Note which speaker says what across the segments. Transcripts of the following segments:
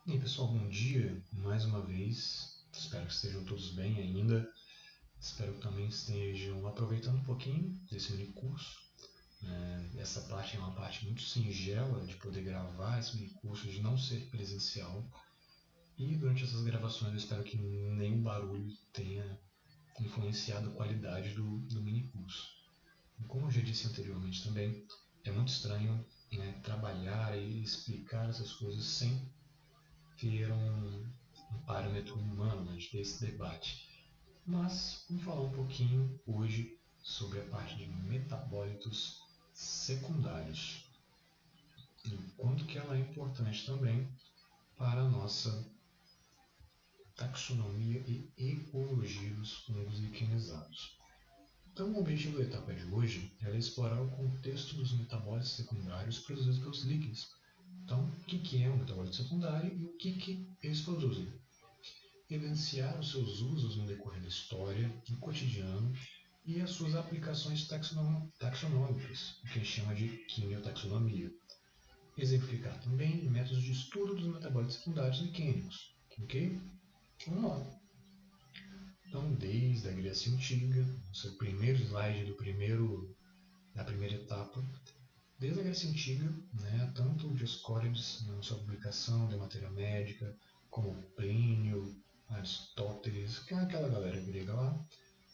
Speaker 1: E aí, pessoal, bom dia mais uma vez. Espero que estejam todos bem ainda. Espero que também estejam aproveitando um pouquinho desse mini curso. Essa parte é uma parte muito singela de poder gravar esse mini curso, de não ser presencial. E durante essas gravações eu espero que nenhum barulho tenha influenciado a qualidade do mini curso. Como eu já disse anteriormente também, é muito estranho, trabalhar e explicar essas coisas sem ter um parâmetro humano, de ter esse debate. Mas vamos falar um pouquinho hoje sobre a parte de metabólitos secundários e o quanto que ela é importante também para a nossa taxonomia e ecologia dos fungos liquenizados. Então, o objetivo da etapa de hoje é explorar o contexto dos metabólitos secundários produzidos pelos líquens. Então, o que é um metabólito secundário e o que eles produzem? Evidenciar os seus usos no decorrer da história, no cotidiano e as suas aplicações taxonômicas, o que a gente chama de quimiotaxonomia. Exemplificar também métodos de estudo dos metabólitos secundários liquênicos. Ok? Vamos lá. Então, desde a Grécia Antiga, no seu primeiro slide da primeira etapa, desde a Grécia Antiga, tanto o Dioscórides, na sua publicação de matéria médica, como Plínio, Aristóteles, aquela galera grega lá,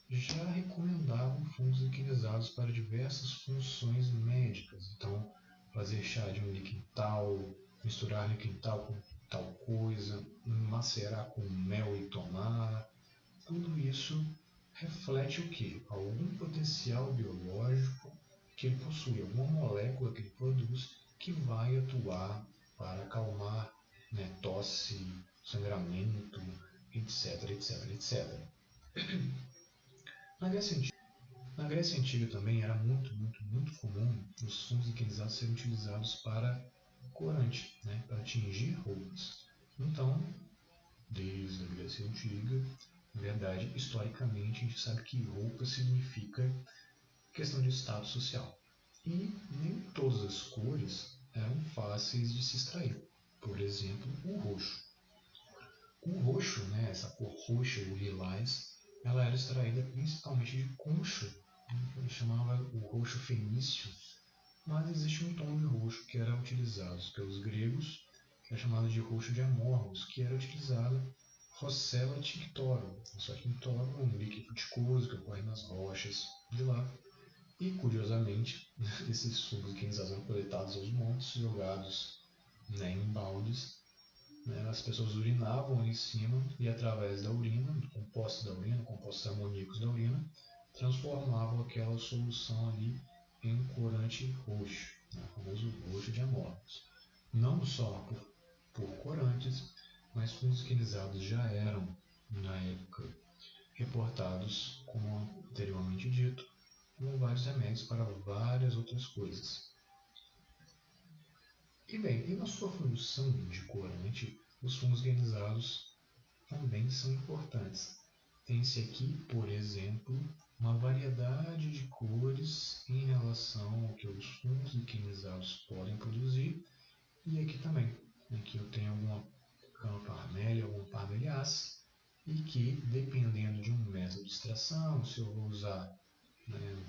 Speaker 1: já recomendavam fungos liquenizados para diversas funções médicas. Então, fazer chá de um líquen tal, misturar líquen tal com tal coisa, macerar com mel e tomar, tudo isso reflete o quê? Algum potencial biológico que ele possui, alguma molécula que ele produz que vai atuar para acalmar, tosse, sangramento, etc, etc, etc. Na Grécia Antiga também era muito comum os fungos liquenizados serem utilizados para corante, para tingir roupas. Então, desde a Grécia Antiga, na verdade, historicamente, a gente sabe que roupa significa questão de status social. E nem todas as cores eram fáceis de se extrair. Por exemplo, o roxo. O roxo, essa cor roxa, o lilás, ela era extraída principalmente de concho, que a gente chamava o roxo fenício, mas existe um tom de roxo que era utilizado pelos gregos, que é chamado de roxo de amorgos, que era utilizado Rossella tinctorum. Rossella tinctorum é um líquido fruticoso que ocorre nas rochas de lá. E, curiosamente, esses fungos liquenizados eram coletados aos montes, jogados em baldes. As pessoas urinavam em cima e, através da urina, do composto da urina, compostos amoníacos da urina, transformavam aquela solução ali em um corante roxo, o famoso roxo de amorfos. Não só por corantes, mas fungos liquenizados já eram, na época, reportados, como anteriormente dito, como vários remédios para várias outras coisas. E bem, e na sua função de corante, os fungos liquenizados também são importantes. Tem-se aqui, por exemplo, uma variedade de cores em relação ao que os fungos liquenizados podem produzir. E aqui também, aqui eu tenho alguma cama-parmélia, alguma parmeliácea, e que, dependendo de um método de extração, se eu vou usar,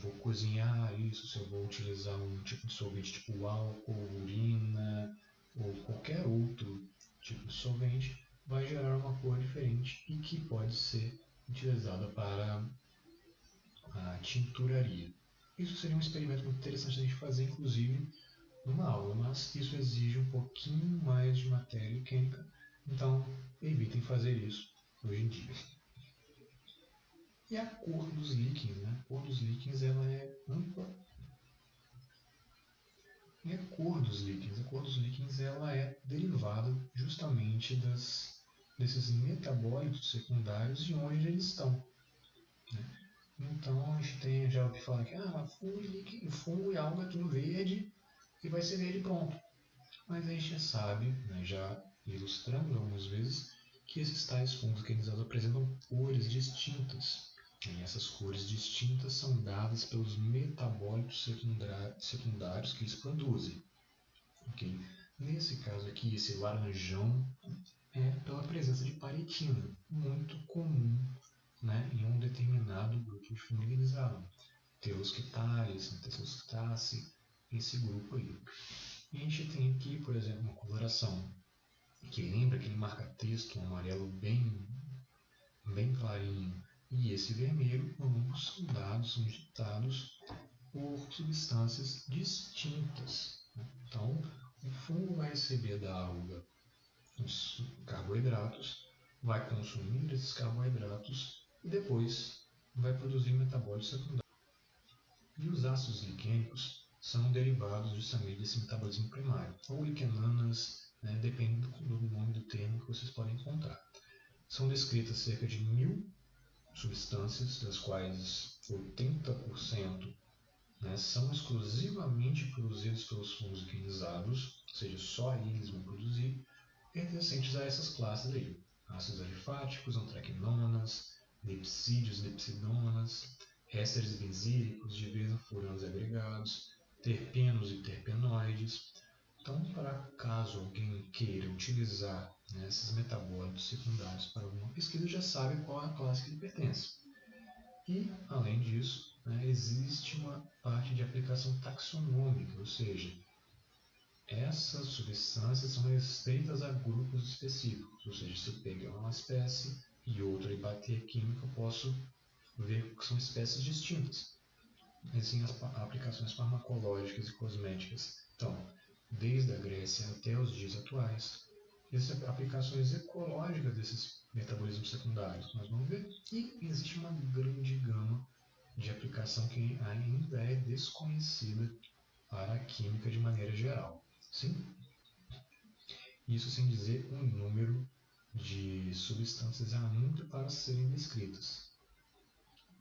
Speaker 1: vou cozinhar isso, se eu vou utilizar um tipo de solvente tipo álcool, urina ou qualquer outro tipo de solvente, vai gerar uma cor diferente e que pode ser utilizada para a tinturaria. Isso seria um experimento muito interessante a gente fazer, inclusive, numa aula, mas isso exige um pouquinho mais de matéria química, então evitem fazer isso hoje em dia. E a cor dos líquens, A cor dos líquens ela é ampla. E a cor dos líquens ela é derivada justamente desses metabólitos secundários e onde eles estão. Então a gente já ouviu falar que fungo e alga é tudo verde e vai ser verde pronto. Mas a gente já sabe, já ilustramos algumas vezes, que esses tais fungos liquenizados apresentam cores distintas. E essas cores distintas são dadas pelos metabólitos secundários que eles produzem. Okay? Nesse caso aqui, esse laranjão presença de paretina, muito comum, né, em um determinado grupo de fungo utilizado. Teosquitares, Teosquitaceae, esse grupo aí. E a gente tem aqui, por exemplo, uma coloração que lembra aquele marca-texto, um amarelo bem clarinho, e esse vermelho, ambos são dados, são ditados por substâncias distintas. Então, o fungo vai receber da alga os carboidratos, vai consumir esses carboidratos e depois vai produzir metabólitos secundários. E os ácidos liquênicos são derivados justamente desse metabolismo primário, ou liquenanas, né, depende do nome do termo que vocês podem encontrar. São descritas cerca de 1000 substâncias, das quais 80%, né, são exclusivamente produzidos pelos fungos liquenizados, ou seja, só eles vão produzir, pertencentes a essas classes aí: ácidos alifáticos, antraquinonas, lipsídeos, lipsidonas, ésteres benzílicos, dibenfuranos agregados, terpenos e terpenoides. Então, para caso alguém queira utilizar, né, esses metabólitos secundários para alguma pesquisa, já sabe qual é a classe que ele pertence. E, além disso, né, existe uma parte de aplicação taxonômica, ou seja, essas substâncias são restritas a grupos específicos, ou seja, se eu pegar uma espécie e outra e bater a química, eu posso ver que são espécies distintas. Assim, as aplicações farmacológicas e cosméticas. Então, desde a Grécia até os dias atuais, existem aplicações ecológicas desses metabolismos secundários, nós vamos ver, e existe uma grande gama de aplicação que ainda é desconhecida para a química de maneira geral. Sim? Isso sem dizer um número de substâncias há muito para serem descritas.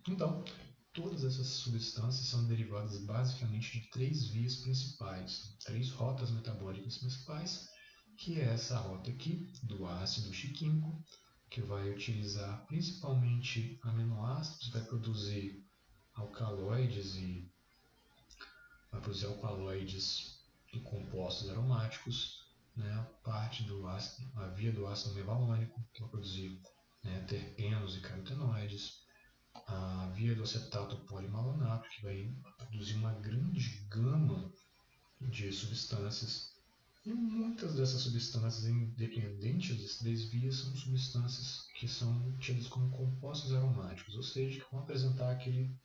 Speaker 1: Então, todas essas substâncias são derivadas basicamente de 3 vias principais, 3 rotas metabólicas principais, que é essa rota aqui do ácido chiquímico, que vai utilizar principalmente aminoácidos, vai produzir alcaloides e compostos aromáticos, né? A via do ácido mevalônico, que vai produzir, né, terpenos e carotenoides, a via do acetato polimalonato, que vai produzir uma grande gama de substâncias, e muitas dessas substâncias, independentes das 3 vias, são substâncias que são tidas como compostos aromáticos, ou seja, que vão apresentar aquele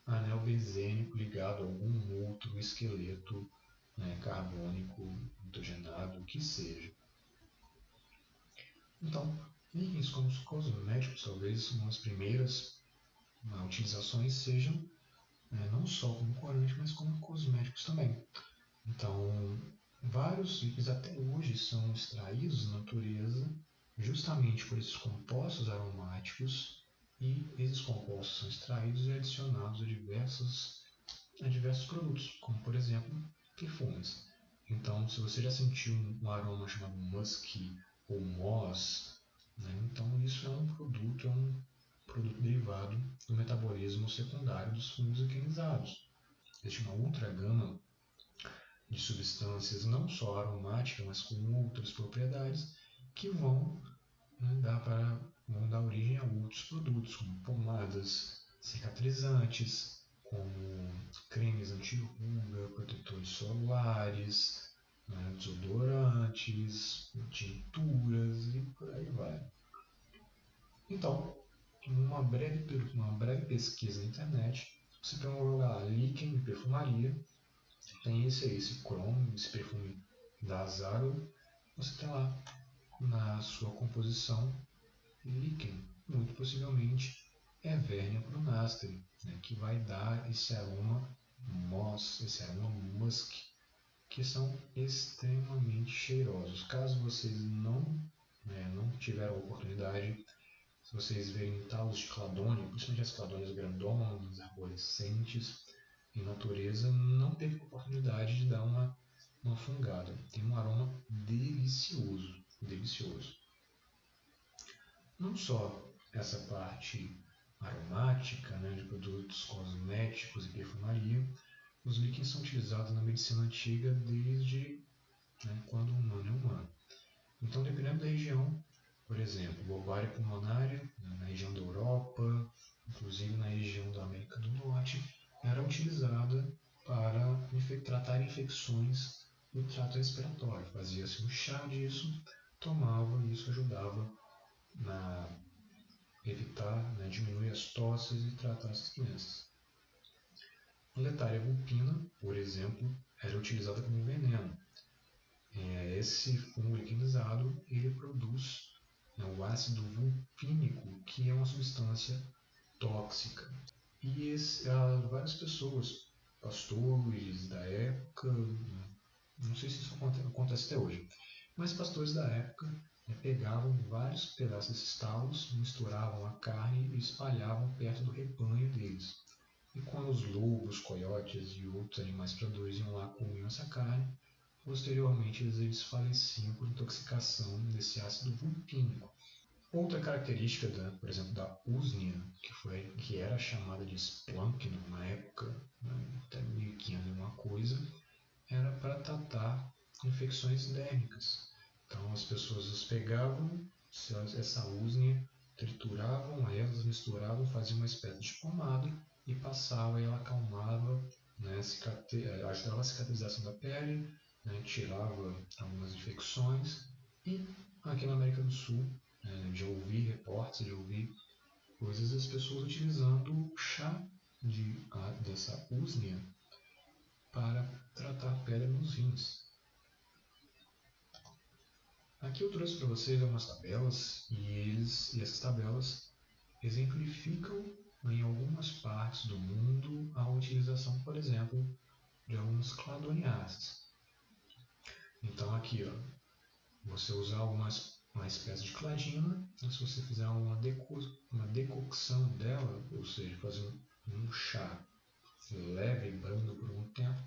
Speaker 1: anel benzênico ligado a algum outro esqueleto, né, carbônico, hidrogenado, o que seja. Então, líquens como os cosméticos, talvez uma das primeiras utilizações sejam, não só como corante, mas como cosméticos também. Então, vários líquens até hoje são extraídos da natureza justamente por esses compostos aromáticos, e esses compostos são extraídos e adicionados a diversos produtos, como por exemplo perfumes. Então, se você já sentiu um aroma chamado musk ou moss, né, então isso é um produto derivado do metabolismo secundário dos fungos liquenizados. Existe uma outra gama de substâncias, não só aromáticas, mas com outras propriedades, que vão, né, dar origem a outros produtos, como pomadas cicatrizantes, como cremes anti-ruga, protetores solares, né, desodorantes, tinturas e por aí vai. Então, uma breve pesquisa na internet, você vai jogar lá líquen de perfumaria, tem esse Chrome, esse perfume da Azaro, você tem lá na sua composição líquen, muito possivelmente é Vernia prunastri, né, que vai dar esse aroma moss, esse aroma musk, que são extremamente cheirosos. Caso vocês não tiveram a oportunidade, se vocês verem talos de cladônia, principalmente as cladônias grandonas, arborescentes, em natureza, não teve a oportunidade de dar uma fungada. Tem um aroma delicioso, delicioso. Não só essa parte aromática, né, de produtos cosméticos e perfumaria, os líquens são utilizados na medicina antiga desde, né, quando o humano é humano. Então, dependendo da região, Por exemplo, lobaria pulmonaria, na região da Europa, inclusive na região da América do Norte, era utilizada para tratar infecções do trato respiratório. Fazia-se um chá disso, tomava e isso ajudava a evitar, diminuir as tosses e tratar essas doenças. A Letaria vulpina, por exemplo, era utilizada como veneno. Esse fungo liquinizado ele produz o ácido vulpínico, que é uma substância tóxica. E várias pessoas, pastores da época, não sei se isso acontece até hoje, mas pastores da época pegavam vários pedaços desses talos, misturavam a carne e espalhavam perto do rebanho deles. E quando os lobos, coiotes e outros animais predadores iam lá comiam essa carne, posteriormente eles faleciam por intoxicação desse ácido vulpínico. Outra característica, por exemplo, da usnea, que era chamada de splanchnum na época, até 1500 alguma coisa, era para tratar infecções dérmicas. Então as pessoas as pegavam essa usnea, trituravam elas, misturavam, faziam uma espécie de pomada e passavam e ela acalmava, ajudava a cicatrização da pele, tirava algumas infecções. E aqui na América do Sul, de ouvir reportes, de ouvir coisas das pessoas utilizando o chá dessa usnea para tratar a pele nos rins. Aqui eu trouxe para vocês algumas tabelas e essas tabelas exemplificam em algumas partes do mundo a utilização, por exemplo, de alguns cladoniáceos. Então aqui, você usar uma espécie de cladina, e se você fizer uma decocção dela, ou seja, fazer um chá leve e brando por um tempo,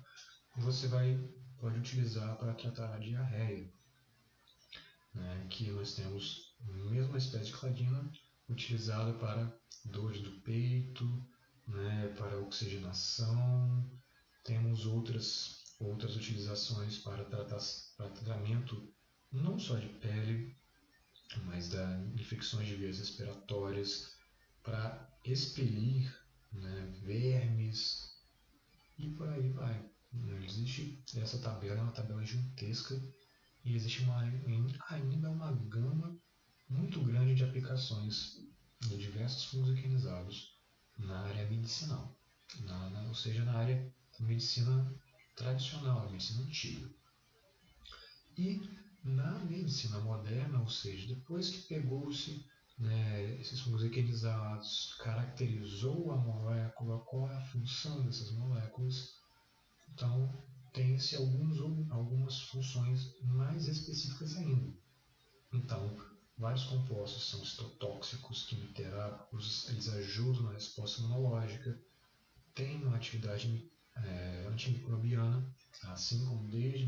Speaker 1: você pode utilizar para tratar a diarreia. Aqui nós temos a mesma espécie de cladina utilizada para dores do peito, para oxigenação. Temos outras utilizações para tratamento não só de pele, mas da infecções de vias respiratórias, para expelir vermes e por aí vai. Existe essa tabela, é uma tabela gigantesca e existe ainda uma gama muito grande de aplicações de diversos fungos liquinizados na área medicinal, ou seja, na área da medicina tradicional, a medicina antiga. E na medicina moderna, ou seja, depois que pegou-se esses fungos liquinizados, caracterizou a molécula, qual é a função dessas moléculas, então tem-se algumas funções mais específicas ainda. Então, vários compostos são citotóxicos, quimioterápicos, eles ajudam na resposta imunológica, têm uma atividade antimicrobiana, assim como desde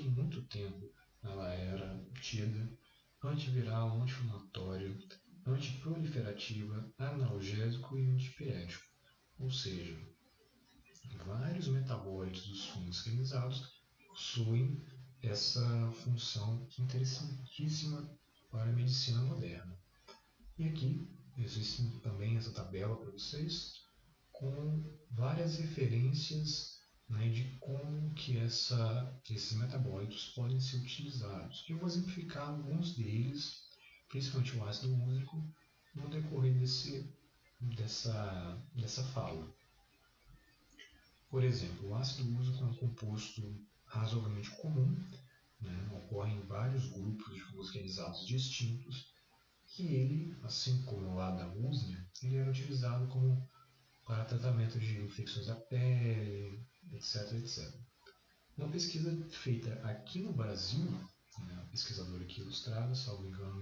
Speaker 1: muito tempo ela era tida antiviral, anti-inflamatório, antiproliferativa, analgésico e antipirético. Ou seja, vários metabólitos dos fungos liquinizados possuem essa função interessantíssima para a medicina moderna. E aqui existe também essa tabela para vocês com várias referências de como que esses metabólitos podem ser utilizados. Eu vou exemplificar alguns deles, principalmente o ácido úrico, no decorrer dessa fala. Por exemplo, o ácido úrico é um composto razoavelmente comum, ocorre em vários grupos de fungos liquinizados distintos, e ele, assim como lá da usnea, ele era utilizado para tratamento de infecções da pele, etc, etc. Uma pesquisa feita aqui no Brasil, uma pesquisadora aqui ilustrada, salvo engano,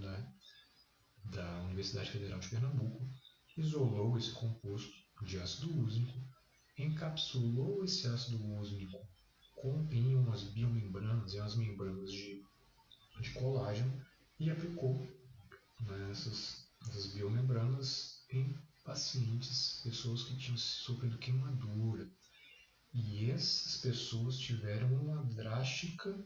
Speaker 1: da Universidade Federal de Pernambuco, isolou esse composto de ácido úrico, encapsulou esse ácido úrico em umas biomembranas, em umas membranas de colágeno, e aplicou essas biomembranas em pacientes, pessoas que tinham sofrido queimadura. E essas pessoas tiveram uma drástica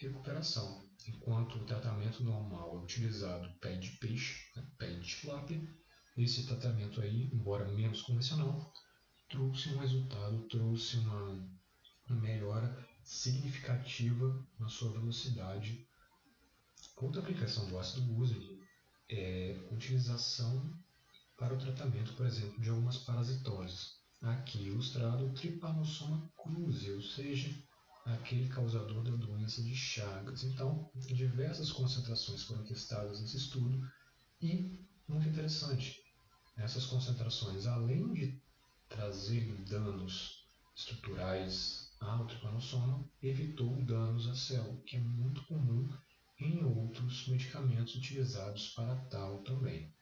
Speaker 1: recuperação. Enquanto o tratamento normal é utilizado pele de peixe, né, pele de tilápia, esse tratamento aí, embora menos convencional, trouxe um resultado, trouxe uma melhora significativa na sua velocidade. Outra aplicação do ácido úrico é a utilização para o tratamento, por exemplo, de algumas parasitoses. Aqui ilustrado o Trypanosoma cruzi, ou seja, aquele causador da doença de Chagas. Então, diversas concentrações foram testadas nesse estudo e, muito interessante, essas concentrações, além de trazerem danos estruturais ao Trypanosoma, evitou danos à célula, que é muito comum em outros medicamentos utilizados para tal também.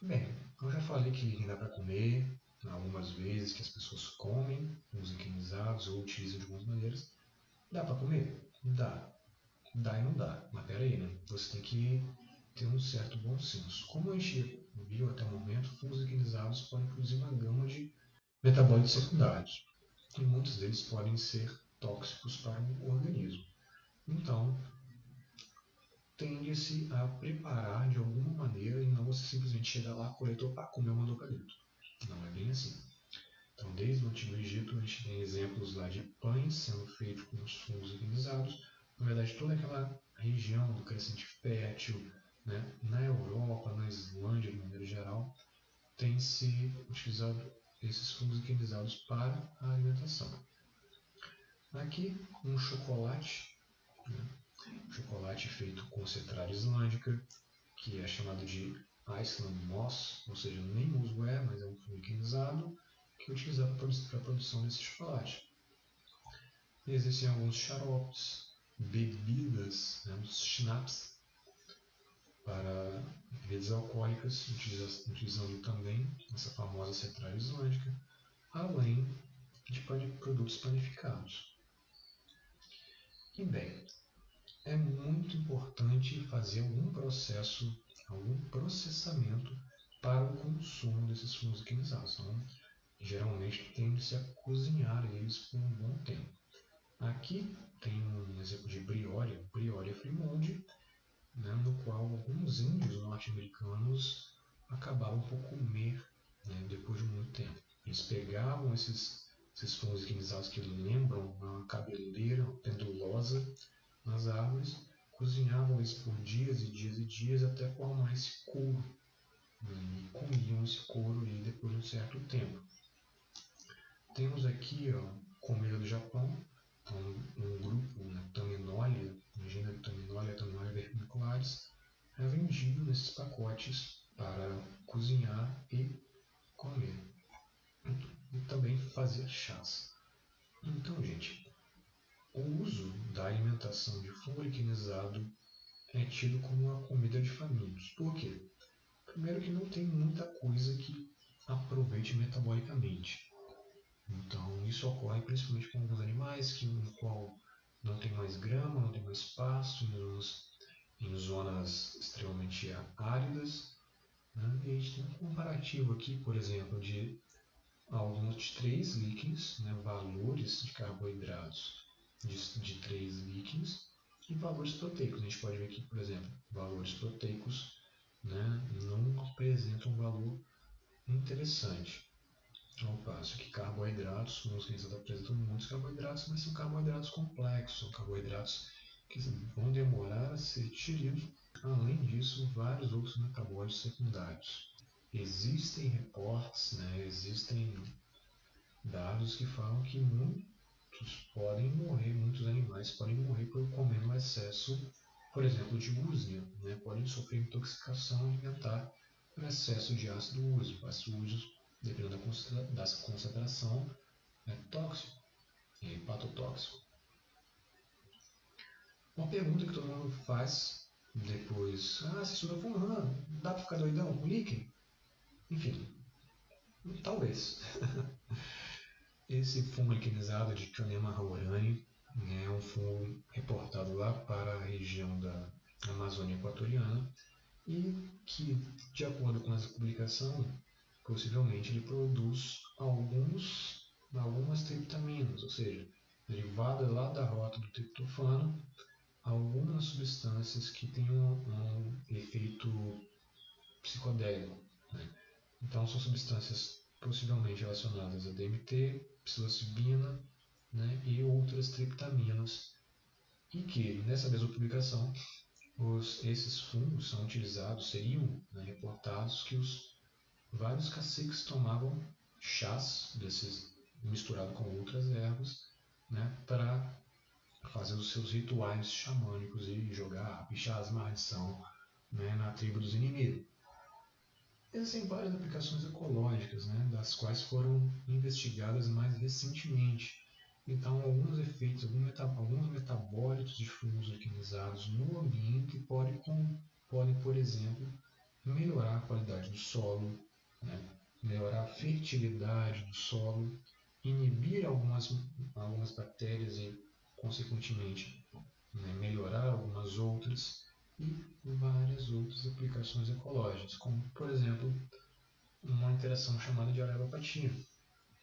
Speaker 1: Bem, eu já falei que dá para comer, algumas vezes que as pessoas comem, usam quimizados ou utilizam de algumas maneiras. Dá para comer? Dá. Dá e não dá. Mas peraí, né? Você tem que ter um certo bom senso. Como a gente viu até o momento, fungos quimizados podem produzir uma gama de metabólitos secundários. E muitos deles podem ser tóxicos para o organismo. Então, tende-se a preparar de alguma maneira e não você simplesmente chegar lá, coletou, pá, comeu, mandou para dentro. Não é bem assim. Então, desde o Antigo Egito, a gente tem exemplos lá de pães sendo feitos com os fungos higienizados. Na verdade, toda aquela região do Crescente Fértil, né, na Europa, na Islândia, de maneira geral, tem se utilizado esses fungos higienizados para a alimentação. Aqui, um chocolate, né, chocolate feito com cetralha islândica, que é chamado de Iceland Moss, ou seja, nem musgo é, mas é um fungo higienizado, que é utilizado para a produção desse chocolate. Existem alguns xaropes, bebidas, né, os schnapps, para bebidas alcoólicas, utilizando também essa famosa cetralha islândica, além de produtos panificados. E bem, é muito importante fazer algum processo, algum processamento para o consumo desses fungos higienizados. Então, geralmente tende-se a cozinhar eles por um bom tempo. Aqui tem um exemplo de Briolia frimonde, né, no qual alguns índios norte-americanos acabavam por comer, né, depois de muito tempo. Eles pegavam esses fungos higienizados que lembram uma cabeleira pendulosa nas árvores, cozinhavam eles por dias e dias e dias até formar esse couro, né, e comiam esse couro ali depois de um certo tempo. Temos aqui comida do Japão, então, um grupo, né, Taminolia, um gênero Taminolia vermiculares, é vendido nesses pacotes para cozinhar e comer. E também fazer chás. Então, gente, o uso da alimentação de fungo higienizado é tido como uma comida de famintos. Por quê? Primeiro que não tem muita coisa que aproveite metabolicamente. Então, isso ocorre principalmente com alguns animais no qual não tem mais grama, não tem mais pasto, em zonas extremamente áridas. Né? E a gente tem um comparativo aqui, por exemplo, de alguns 3 líquens, né, valores de carboidratos de 3 líquens e valores proteicos. A gente pode ver aqui, por exemplo, valores proteicos, né, não apresentam um valor interessante. Ao passo que carboidratos, os que apresentam muitos carboidratos, mas são carboidratos complexos, são carboidratos que vão demorar a ser digeridos. Além disso, vários outros metabólitos secundários. Existem reportes, né, existem dados que falam que muitos animais podem morrer por comer um excesso, por exemplo, de úsnea, né, podem sofrer intoxicação alimentar por excesso de ácido úrico. Ácido úrico, dependendo da concentração, é tóxico e hepatotóxico. Uma pergunta que todo mundo faz depois: você estuda fumando, dá para ficar doidão com líquido? Enfim, talvez. Esse fungo liquinizado de Chionema haworani é um fungo reportado lá para a região da Amazônia Equatoriana e que, de acordo com essa publicação, possivelmente ele produz algumas triptaminas, ou seja, derivada lá da rota do triptofano, algumas substâncias que têm um efeito psicodélico, né? Então são substâncias possivelmente relacionadas a DMT, psilocibina, né, e outras triptaminas, e que nessa mesma publicação esses fungos são utilizados, seriam, né, reportados que os vários caciques tomavam chás desses misturado com outras ervas, né, para fazer os seus rituais xamânicos e jogar pichás maldição, né, na tribo dos inimigos. Existem várias aplicações ecológicas, né, das quais foram investigadas mais recentemente. Então, alguns efeitos, alguns metabólitos de fungos alquimizados no ambiente podem, por exemplo, melhorar a qualidade do solo, né, melhorar a fertilidade do solo, inibir algumas bactérias e, consequentemente, né, melhorar algumas outras, e várias outras aplicações ecológicas, como, por exemplo, uma interação chamada de alelopatia.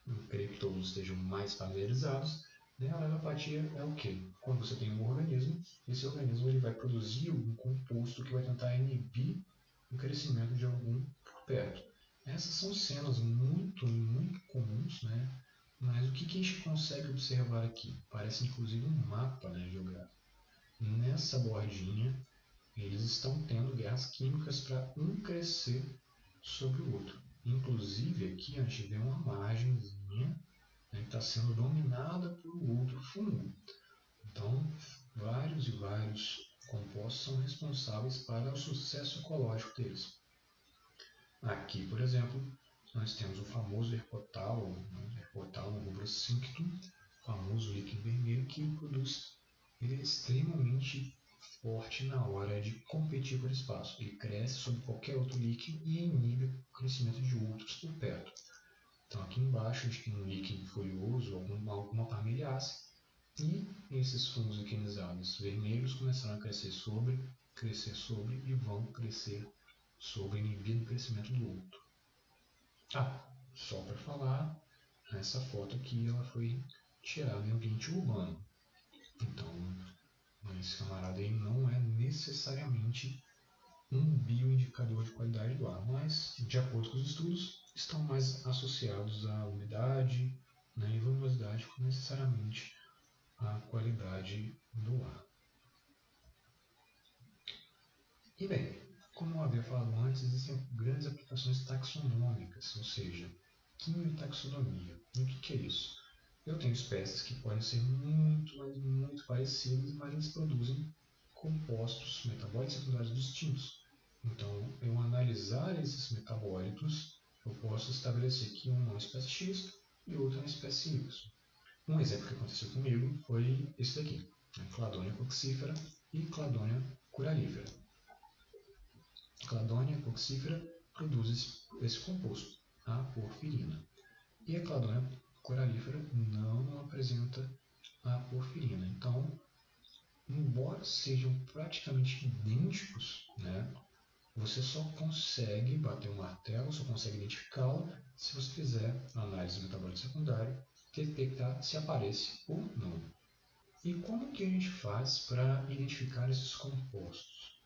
Speaker 1: Eu creio que todos estejam mais familiarizados. Né? A alelopatia é o quê? Quando você tem um organismo, esse organismo ele vai produzir um composto que vai tentar inibir o crescimento de algum por perto. Essas são cenas muito, muito comuns, né? Mas o que a gente consegue observar aqui? Parece inclusive um mapa, né, geográfico. Nessa bordinha, eles estão tendo guerras químicas para um crescer sobre o outro. Inclusive aqui a gente vê uma margenzinha, né, que está sendo dominada por outro fungo. Então, vários e vários compostos são responsáveis para o sucesso ecológico deles. Aqui, por exemplo, nós temos o famoso Herpotal, né, Herpotal rubro cinctum, famoso líquido vermelho que ele é extremamente forte na hora de competir por espaço. Ele cresce sobre qualquer outro líquido e inibe o crescimento de outros por perto. Então aqui embaixo a gente tem um líquido folioso, alguma parmeliácea, e esses fungos liquenizados vermelhos começaram a crescer sobre e vão crescer sobre, inibindo o crescimento do outro. Só para falar, essa foto aqui ela foi tirada em ambiente urbano. Então, esse camarada aí não é necessariamente um bioindicador de qualidade do ar, mas, de acordo com os estudos, estão mais associados à umidade, né, e luminosidade com necessariamente a qualidade do ar. E bem, como eu havia falado antes, existem grandes aplicações taxonômicas, ou seja, quimiotaxonomia. E o que é isso? Eu tenho espécies que podem ser muito, mas muito parecidas, mas eles produzem compostos metabólicos secundários distintos. Então, eu analisar esses metabólitos, eu posso estabelecer que um é uma espécie X e outro é uma espécie Y. Um exemplo que aconteceu comigo foi esse daqui, Cladonia coccifera e Cladonia coralífera. Cladonia coccifera produz esse composto, a porfirina. E a Cladonia coralífera não apresenta a porfirina. Então, embora sejam praticamente idênticos, né, você só consegue bater um martelo, só consegue identificá-la se você fizer a análise metabólica secundária, detectar se aparece ou não. E como que a gente faz para identificar esses compostos?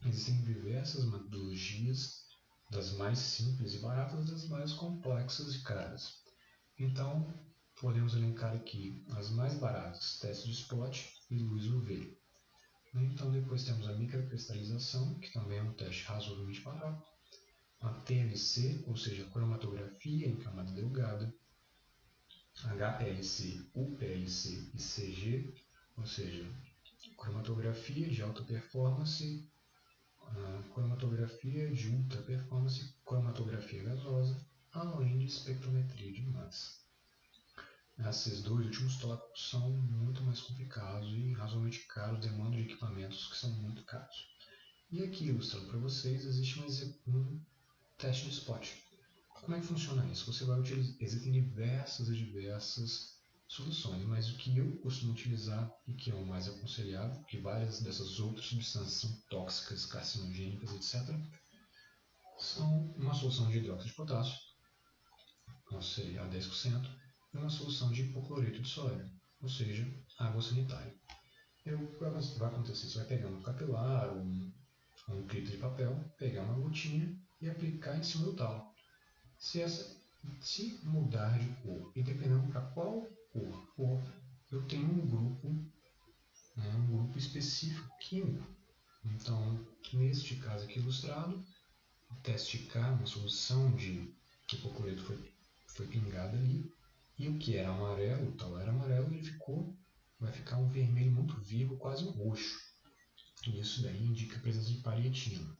Speaker 1: Existem diversas metodologias, das mais simples e baratas, das mais complexas e caras. Então, podemos elencar aqui as mais baratas, teste de spot e luz UV. Então, depois temos a microcristalização, que também é um teste razoavelmente barato, a TLC, ou seja, cromatografia em camada delgada, HPLC, UPLC e CG, ou seja, cromatografia de alta performance, cromatografia de ultra performance, cromatografia gasosa, além de espectrometria de massa. Esses dois últimos tópicos são muito mais complicados e razoavelmente caros, demandam de equipamentos que são muito caros. E aqui, ilustrando para vocês, existe um teste de spot. Como é que funciona isso? Você vai utilizar, existem diversas soluções, mas o que eu costumo utilizar e que é o mais aconselhável, porque várias dessas outras substâncias são tóxicas, carcinogênicas, etc., são uma solução de hidróxido de potássio, ou seja, a 10%, e uma solução de hipocloreto de sódio, ou seja, água sanitária. O que vai acontecer? Você vai pegar um capilar, um clipe de papel, pegar uma gotinha e aplicar em cima do talo. Se mudar de cor, e dependendo para qual cor for, eu tenho um grupo específico químico. Então, neste caso aqui ilustrado, o teste K, uma solução de hipocloreto foi pingada ali, e o que era amarelo, o talo era amarelo, ele vai ficar um vermelho muito vivo, quase um roxo. E isso daí indica a presença de parietina.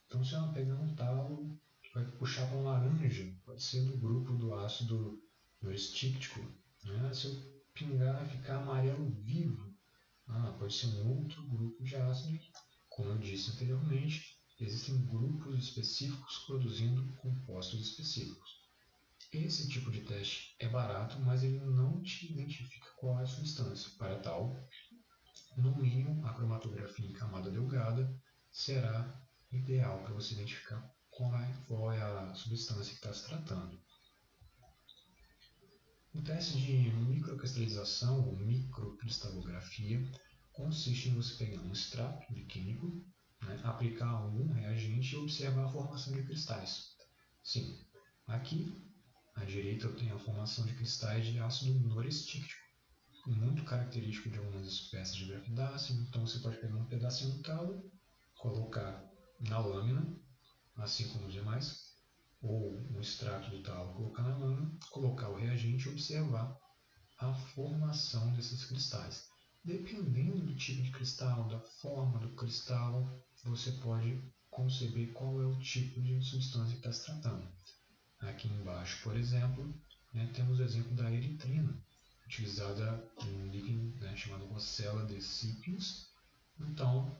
Speaker 1: Então, se ela pegar um talo, vai puxar para um laranja, pode ser do grupo do ácido euristíctico. Né? Se eu pingar e ficar amarelo vivo, pode ser um outro grupo de ácido. Como eu disse anteriormente, existem grupos específicos produzindo compostos específicos. Esse tipo de teste é barato, mas ele não te identifica qual é a substância. Para tal, no mínimo, a cromatografia em camada delgada será ideal para você identificar qual é a substância que está se tratando. O teste de microcristalização ou microcristalografia consiste em você pegar um extrato de químico, aplicar algum reagente e observar a formação de cristais. Sim, aqui à direita eu tenho a formação de cristais de ácido norestíctico, muito característico de algumas espécies de grafidáceo. Então você pode pegar um pedacinho do talo, colocar na lâmina, assim como os demais, ou um extrato do talo, colocar na lâmina, colocar o reagente e observar a formação desses cristais. Dependendo do tipo de cristal, da forma do cristal, você pode conceber qual é o tipo de substância que está se tratando. Aqui embaixo, por exemplo, temos o exemplo da eritrina, utilizada em um líquido chamado Rossella decipiens. Então,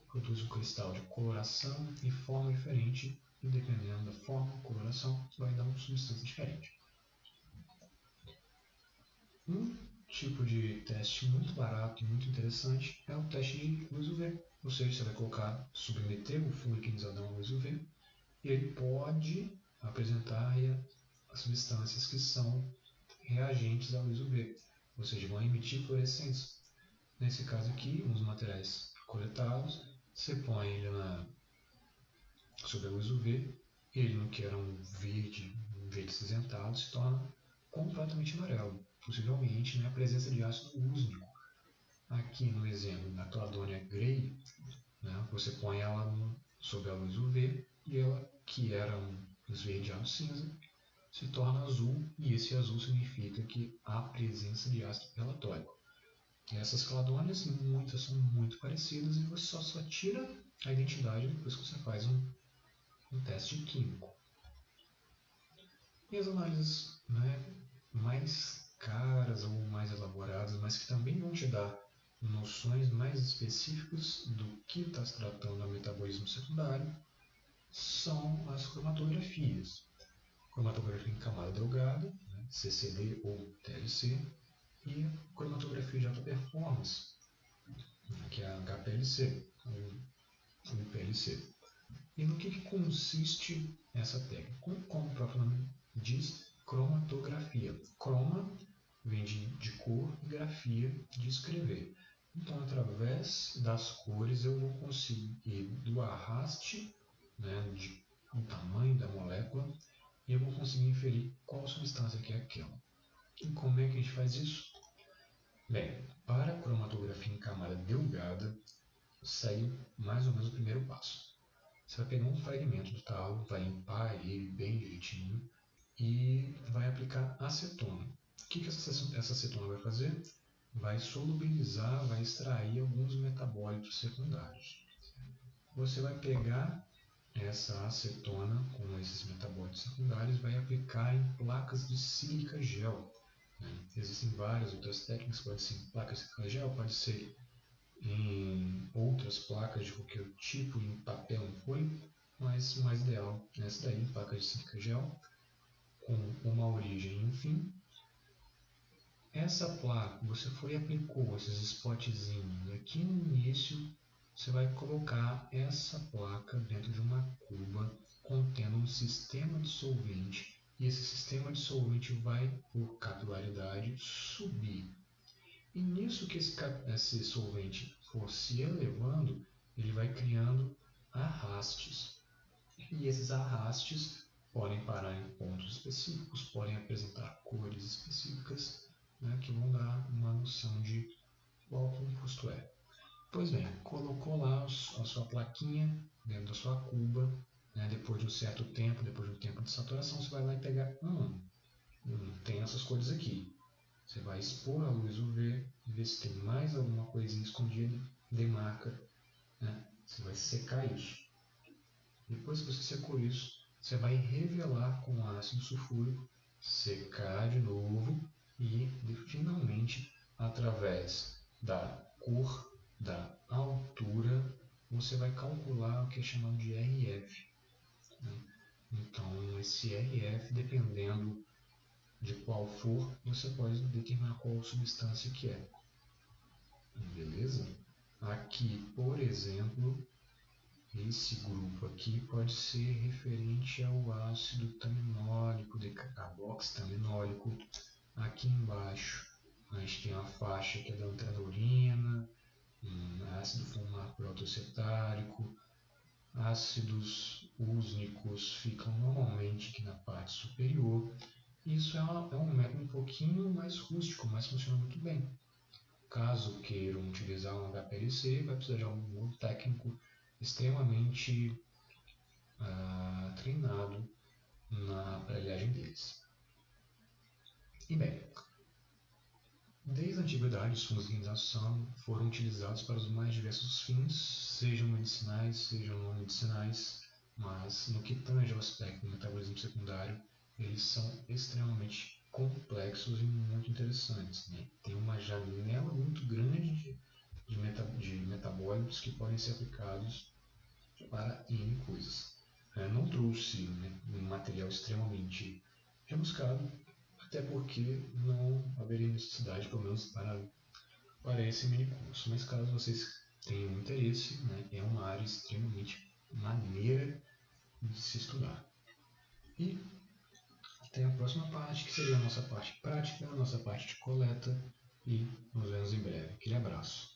Speaker 1: produz um cristal de coloração e forma diferente, e dependendo da forma e coloração, vai dar uma substância diferente. Um tipo de teste muito barato e muito interessante é o teste de luz UV, ou seja, você vai submeter o fluido ionizadão à luz UV e ele pode apresentar as substâncias que são reagentes à luz UV, ou seja, vão emitir fluorescência. Nesse caso aqui, uns materiais coletados, você põe ele sob a luz UV, ele no que era um verde acinzentado, se torna completamente amarelo, possivelmente a presença de ácido úsmico. Aqui no exemplo da Cladonia Grey, você põe ela sob a luz UV e ela, que era um esverdeado cinza, se torna azul, e esse azul significa que há presença de ácido relatórico. Essas cladônias, muitas são muito parecidas, e você só tira a identidade depois que você faz um teste químico. E as análises mais caras ou mais elaboradas, mas que também vão te dar noções mais específicas do que está se tratando do metabolismo secundário, são as cromatografias. Cromatografia em camada delgada, CCD ou TLC, e cromatografia de alta performance, que é a HPLC, ou IPLC. E no que consiste essa técnica? Como o próprio nome diz, cromatografia. Croma vem de cor e grafia de escrever. Então, através das cores, eu vou conseguir do arraste, do tamanho da molécula, e eu vou conseguir inferir qual substância que é aquela. E como é que a gente faz isso? Bem, para a cromatografia em camada delgada, segue mais ou menos o primeiro passo. Você vai pegar um fragmento do talo, vai limpar ele bem direitinho e vai aplicar acetona. O que essa acetona vai fazer? Vai solubilizar, vai extrair alguns metabólitos secundários. Você vai pegar essa acetona com esses metabólitos secundários, vai aplicar em placas de sílica gel. Existem várias outras técnicas, pode ser em placas de sílica gel, pode ser em outras placas de qualquer tipo, em papel, em folha, mas o mais ideal é essa daí, placa de sílica gel, com uma origem e um fim. Essa placa, você foi e aplicou esses spotzinhos aqui no início, você vai colocar essa placa dentro de uma cuba contendo um sistema de solvente, e esse sistema de solvente vai, por capilaridade, subir E nisso que esse solvente for se elevando, ele vai criando arrastes. E esses arrastes podem parar em pontos específicos, podem apresentar cores específicas, né, que vão dar uma noção de qual composto é. Pois bem, colocou lá a sua plaquinha dentro da sua cuba, né, depois de um certo tempo, depois de um tempo de saturação, você vai lá e pegar, tem essas cores aqui. Você vai expor a luz UV, ver se tem mais alguma coisinha escondida, demarca, né? Você vai secar isso. Depois que você secou isso, você vai revelar com ácido sulfúrico, secar de novo e, finalmente, através da cor, da altura, você vai calcular o que é chamado de RF. Né? Então, esse RF, dependendo de qual for, você pode determinar qual substância que é. Beleza? Aqui, por exemplo, esse grupo aqui pode ser referente ao ácido taminólico, decarboxitaminólico. Aqui embaixo a gente tem uma faixa que é da antranurina, ácido fumar-protocetárico. Ácidos úsnicos ficam normalmente aqui na parte superior. Isso é um método um pouquinho mais rústico, mas funciona muito bem. Caso queiram utilizar um HPLC, vai precisar de algum técnico extremamente treinado na aparelhagem deles. E bem, desde a antiguidade, os fungos de higienização foram utilizados para os mais diversos fins, sejam medicinais, sejam não medicinais, mas no que tange ao aspecto do metabolismo secundário, eles são extremamente complexos e muito interessantes. Né? Tem uma janela muito grande de metabólitos que podem ser aplicados para N coisas. Não trouxe um material extremamente rebuscado, até porque não haveria necessidade, pelo menos para esse mini curso. Mas caso vocês tenham interesse, é uma área extremamente maneira de se estudar. E tem a próxima parte, que seria a nossa parte prática, a nossa parte de coleta, e nos vemos em breve. Aquele abraço.